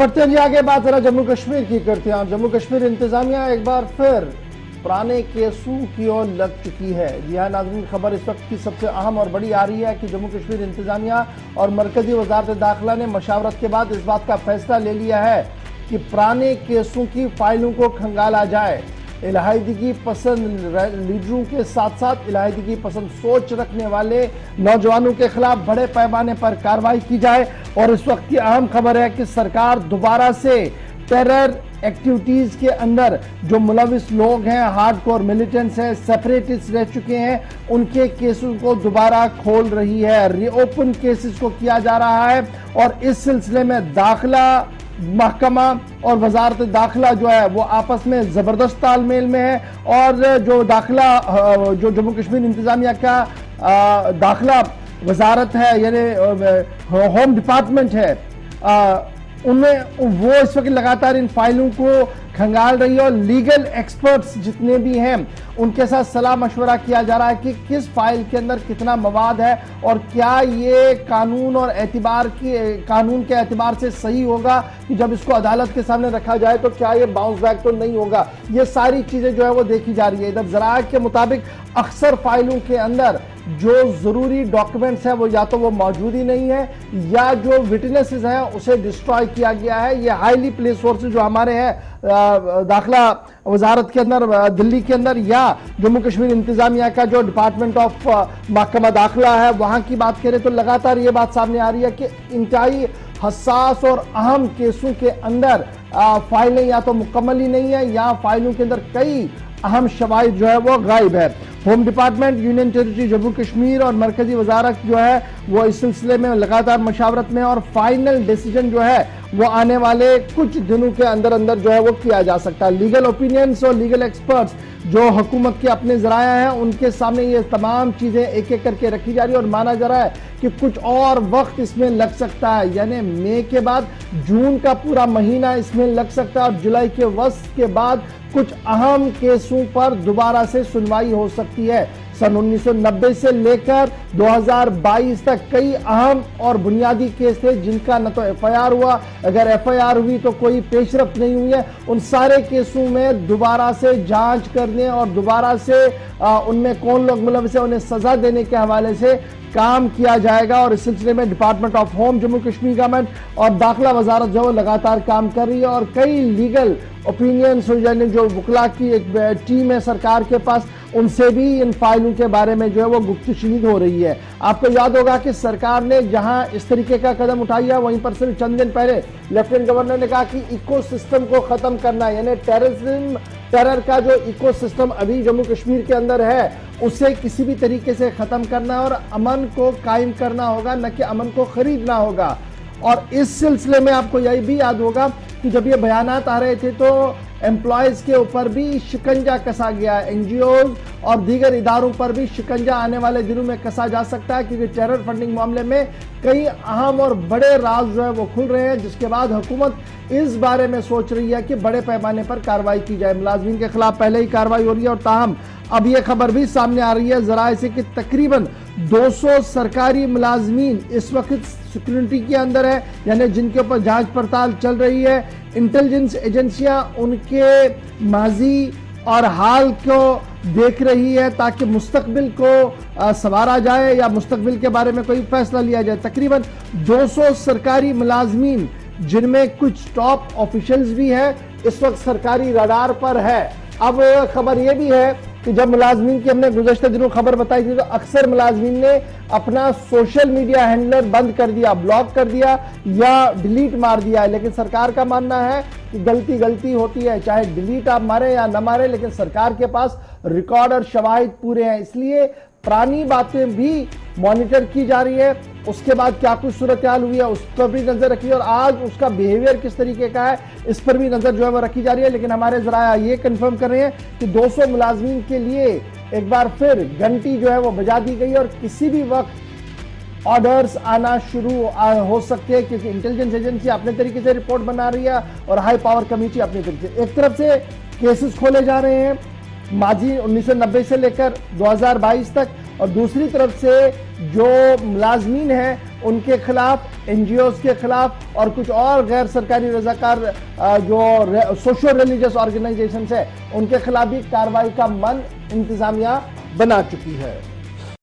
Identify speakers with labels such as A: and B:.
A: बढ़ते हैं जी आगे। बात जरा जम्मू कश्मीर की करते हैं। जम्मू कश्मीर इंतजामिया एक बार फिर पुराने केसों की ओर लग चुकी है। जी हाँ नाज़रीन, खबर इस वक्त की सबसे अहम और बड़ी आ रही है कि जम्मू कश्मीर इंतजामिया और मरकजी वजारत दाखिला ने मशावरत के बाद इस बात का फैसला ले लिया है कि पुराने केसों की फाइलों को खंगाला जाए। इलाहिदगी पसंद लीडरों के साथ साथ इलाहिदगी पसंद सोच रखने वाले नौजवानों के खिलाफ बड़े पैमाने पर कार्रवाई की जाए। और इस वक्त की अहम खबर है कि सरकार दोबारा से टेरर एक्टिविटीज के अंदर जो मुलविस लोग हैं, हार्डकोर मिलिटेंट्स हैं, सेपरेटिस्ट रह चुके हैं, उनके केसों को दोबारा खोल रही है। रीओपन केसेस को किया जा रहा है और इस सिलसिले में दाखिला महकमा और वजारत दाखिला जो है वो आपस में जबरदस्त तालमेल में है। और जो दाखिला जो जम्मू कश्मीर इंतजामिया का दाखिला वजारत है यानी होम डिपार्टमेंट है, उनमें वो इस वक्त लगातार इन फाइलों को खंगाल रही है और लीगल एक्सपर्ट्स जितने भी हैं उनके साथ सलाह मशवरा किया जा रहा है कि किस फाइल के अंदर कितना मवाद है और क्या ये कानून और कानून के एतबार से सही होगा कि जब इसको अदालत के सामने रखा जाए तो क्या ये बाउंस बैक तो नहीं होगा। ये सारी चीजें जो है वो देखी जा रही है। इधर ज़राए के मुताबिक अक्सर फाइलों के अंदर जो जरूरी डॉक्यूमेंट्स है वो या तो वो मौजूद ही नहीं है या जो विटनेसेस हैं उसे डिस्ट्रॉय किया गया है। ये हाईली प्लेस सोर्सेज जो हमारे हैं दाखिला वजारत के अंदर दिल्ली के अंदर या जम्मू कश्मीर इंतजामिया का जो डिपार्टमेंट ऑफ महकमा दाखिला है वहां की बात करें तो लगातार ये बात सामने आ रही है कि इंतहाई हसास और अहम केसों के अंदर फाइलें या तो मुकम्मल ही नहीं है या फाइलों के अंदर कई अहम शवाहिद जो है वो गायब है। Home department, union territory Jammu Kashmir और मरकजी वजारत जो है वो इस सिलसिले में लगातार मशावरत में और फाइनल डिसीजन जो है वो आने वाले कुछ दिनों के अंदर अंदर जो है वो किया जा सकता है। लीगल ओपिनियंस और लीगल एक्सपर्ट्स जो हुकूमत के अपने जराया हैं उनके सामने ये तमाम चीजें एक एक करके रखी जा रही है और माना जा रहा है कि कुछ और वक्त इसमें लग सकता है, यानी मई के बाद जून का पूरा महीना इसमें लग सकता है और जुलाई के वस्त के बाद कुछ अहम केसों पर दोबारा से सुनवाई हो सकती है। सन 1990 से लेकर 2022 तक कई अहम और बुनियादी केस थे जिनका न तो एफआईआर हुआ, अगर एफआईआर हुई तो कोई पेशरफ्त नहीं हुई है। उन सारे केसों में दोबारा से जांच करने और दोबारा से उनमें कौन लोग मुलविस है उन्हें सजा देने के हवाले से काम किया जाएगा। और इस सिलसिले में department of home Jammu Kashmir government और दाखिला वजारत जो है लगातार काम कर रही है और कई लीगल ओपिनियंस यानी जो वकला की एक टीम है सरकार के पास उनसे भी इन फाइलों के बारे में जो है वो गुफ्तगू हो रही है। आपको याद होगा कि सरकार ने जहां इस तरीके का कदम उठाया वहीं पर सिर्फ चंद दिन पहले लेफ्टिनेंट गवर्नर ने कहा कि इकोसिस्टम को खत्म करना है, यानी टेरर का जो इकोसिस्टम अभी जम्मू कश्मीर के अंदर है उसे किसी भी तरीके से खत्म करना और अमन को कायम करना होगा, न कि अमन को खरीदना होगा। और इस सिलसिले में आपको यही भी याद होगा कि जब ये बयानात आ रहे थे तो एम्प्लॉयज के ऊपर भी शिकंजा कसा गया, एनजीओज और दीगर इदारों पर भी शिकंजा आने वाले दिनों में कसा जा सकता है क्योंकि टेरर फंडिंग मामले में कई अहम और बड़े राज जो है वो खुल रहे हैं, जिसके बाद हुकूमत इस बारे में सोच रही है कि बड़े पैमाने पर कार्रवाई की जाए। मुलाजमीन के खिलाफ पहले ही कार्रवाई हो रही है और ताहम अब यह खबर भी सामने आ रही है जराए से कि तकरीबन 200 सरकारी मुलाजमीन इस वक्त सिक्योरिटी के अंदर है, यानी जिनके ऊपर जांच पड़ताल चल रही है। इंटेलिजेंस एजेंसियां उनके माजी और हाल को देख रही है ताकि मुस्तकबिल को संवारा जाए या मुस्तकबिल के बारे में कोई फैसला लिया जाए। तकरीबन 200 सरकारी मुलाजमीन जिनमें कुछ टॉप ऑफिशियल्स भी है इस वक्त सरकारी रडार पर है। अब खबर यह भी है कि जब मुलाजमीन की हमने गुज़श्ता दिनों खबर बताई थी तो अक्सर मुलाजमीन ने अपना सोशल मीडिया हैंडलर बंद कर दिया, ब्लॉक कर दिया या डिलीट मार दिया है, लेकिन सरकार का मानना है कि गलती होती है, चाहे डिलीट आप मारे या न मारे, लेकिन सरकार के पास रिकॉर्ड और शवाहिद पूरे हैं। इसलिए पुरानी बातें भी मॉनिटर की जा रही है, उसके बाद क्या कुछ सूरत हाल हुई है उस पर भी नजर रखी है और आज उसका बिहेवियर किस तरीके का है इस पर भी नजर जो है वो रखी जा रही है। लेकिन हमारे जराया ये कंफर्म कर रहे हैं कि 200 मुलाजमीन के लिए एक बार फिर घंटी जो है वो बजा दी गई और किसी भी वक्त ऑर्डर्स आना शुरू हो सकते हैं क्योंकि इंटेलिजेंस एजेंसी अपने तरीके से रिपोर्ट बना रही है और हाई पावर कमेटी अपने तरीके से। एक तरफ से केसेस खोले जा रहे हैं माजी 1990 से लेकर 2022 तक और दूसरी तरफ से जो मुलाजमीन हैं उनके खिलाफ, NGOs के खिलाफ और कुछ और गैर सरकारी रजाकार जो सोशल रिलीजियस ऑर्गेनाइजेशन है उनके खिलाफ भी कार्रवाई का मन इंतजामिया बना चुकी है।